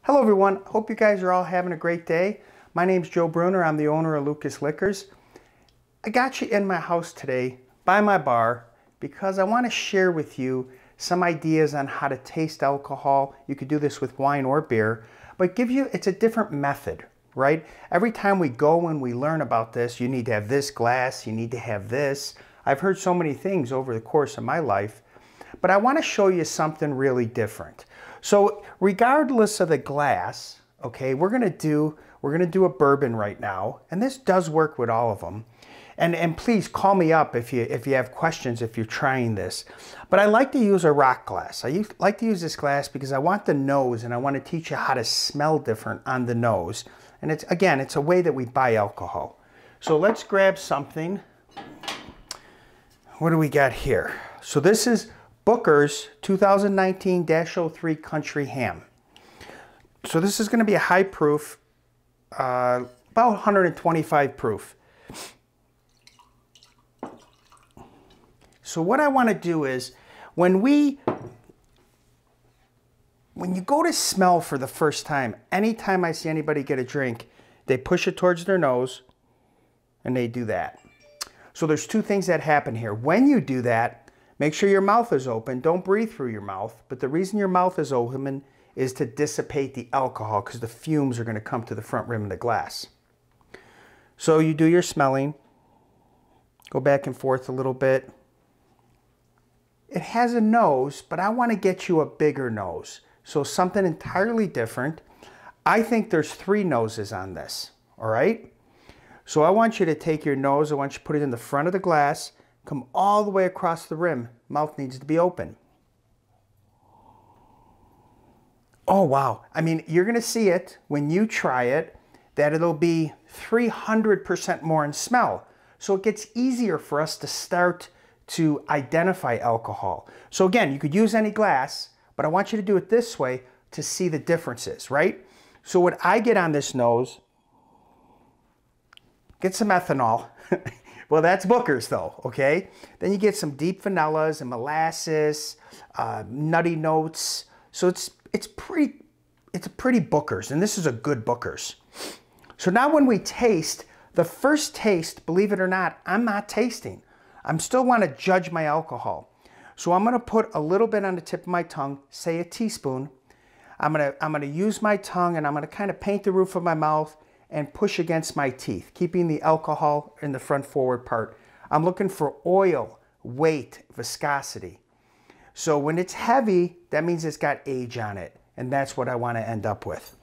Hello everyone, hope you guys are all having a great day. My name's Joe Bruner, I'm the owner of Lucas Liquors. I got you in my house today by my bar because I want to share with you some ideas on how to taste alcohol. You could do this with wine or beer, but it's a different method, right? Every time we go and we learn about this, you need to have this glass, you need to have this. I've heard so many things over the course of my life, but I want to show you something really different. So regardless of the glass, okay, we're gonna do a bourbon right now, and this does work with all of them. And please call me up if you have questions if you're trying this. But I like to use a rock glass. Like to use this glass because I want the nose, and I want to teach you how to smell different on the nose. And it's a way that we buy alcohol. So let's grab something. What do we got here? So this is Booker's 2019-03 Country Ham. So this is going to be a high proof, about 125 proof. So what I want to do is, when you go to smell for the first time, anytime I see anybody get a drink, they push it towards their nose and they do that. So there's two things that happen here. When you do that, make sure your mouth is open. Don't breathe through your mouth. But the reason your mouth is open is to dissipate the alcohol, because the fumes are going to come to the front rim of the glass. So you do your smelling. Go back and forth a little bit. It has a nose, but I want to get you a bigger nose. So something entirely different. I think there's 3 noses on this, all right? So I want you to take your nose, I want you to put it in the front of the glass, come all the way across the rim. Mouth needs to be open. Oh, wow. I mean, you're going to see it when you try it, that it'll be 300% more in smell. So it gets easier for us to start to identify alcohol. So again, you could use any glass, but I want you to do it this way to see the differences, right? So what I get on this nose, get some ethanol. Well, that's Booker's though, okay? Then you get some deep vanillas and molasses, nutty notes. So it's a pretty Booker's, and this is a good Booker's. So now when we taste, the first taste, believe it or not, I'm not tasting. I still want to judge my alcohol. So I'm going to put a little bit on the tip of my tongue, say a teaspoon. I'm going to use my tongue, and I'm going to kind of paint the roof of my mouth and push against my teeth, keeping the alcohol in the front forward part. I'm looking for oil, weight, viscosity. So when it's heavy, that means it's got age on it, and that's what I want to end up with.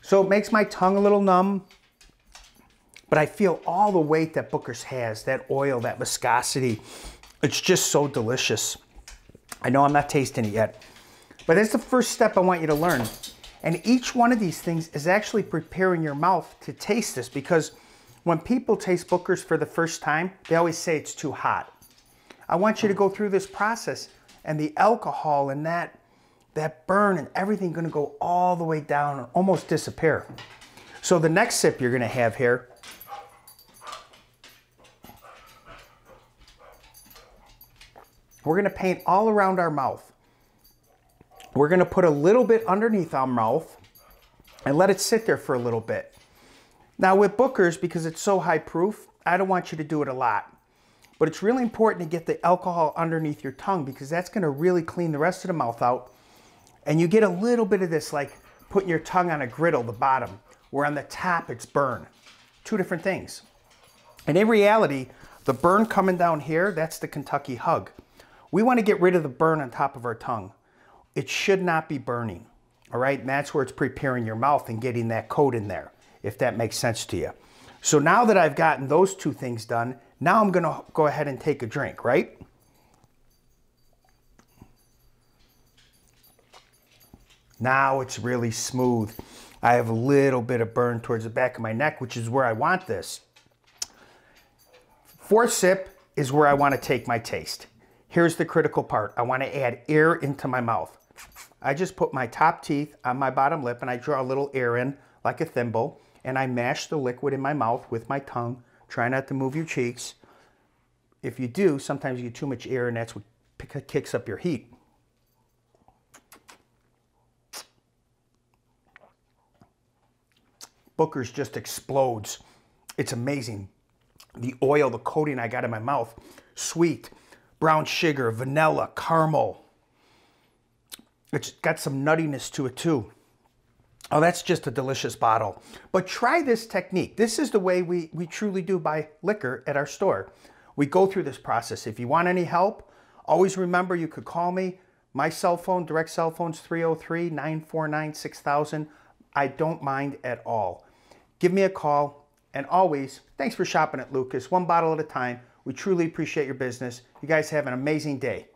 So it makes my tongue a little numb, but I feel all the weight that Booker's has, that oil, that viscosity. It's just so delicious. I know I'm not tasting it yet, but it's the first step I want you to learn. And each one of these things is actually preparing your mouth to taste this, because when people taste Booker's for the first time, they always say it's too hot. I want you to go through this process, and the alcohol and that burn and everything gonna go all the way down and almost disappear. So the next sip you're gonna have here, we're gonna paint all around our mouth. We're gonna put a little bit underneath our mouth and let it sit there for a little bit. Now with Booker's, because it's so high proof, I don't want you to do it a lot. But it's really important to get the alcohol underneath your tongue, because that's gonna really clean the rest of the mouth out. And you get a little bit of this, like putting your tongue on a griddle, the bottom, where on the top it's burn. 2 different things. And in reality, the burn coming down here, that's the Kentucky hug. We want to get rid of the burn on top of our tongue. It should not be burning, all right? And that's where it's preparing your mouth and getting that coat in there, if that makes sense to you. So now that I've gotten those 2 things done, now I'm going to go ahead and take a drink, right? Now it's really smooth. I have a little bit of burn towards the back of my neck, which is where I want this. 4th sip is where I want to take my taste. Here's the critical part. I want to add air into my mouth. I just put my top teeth on my bottom lip and I draw a little air in like a thimble, and I mash the liquid in my mouth with my tongue, Try not to move your cheeks. If you do, sometimes you get too much air and that's what kicks up your heat. Booker's just explodes. It's amazing. The oil, the coating I got in my mouth, sweet, brown sugar, vanilla, caramel. It's got some nuttiness to it too. Oh, that's just a delicious bottle. But try this technique. This is the way we truly do buy liquor at our store. We go through this process. If you want any help, always remember you could call me. My cell phone, direct cell phone's 303-949-6000. I don't mind at all. Give me a call. And always, thanks for shopping at Lucas. One bottle at a time. We truly appreciate your business. You guys have an amazing day.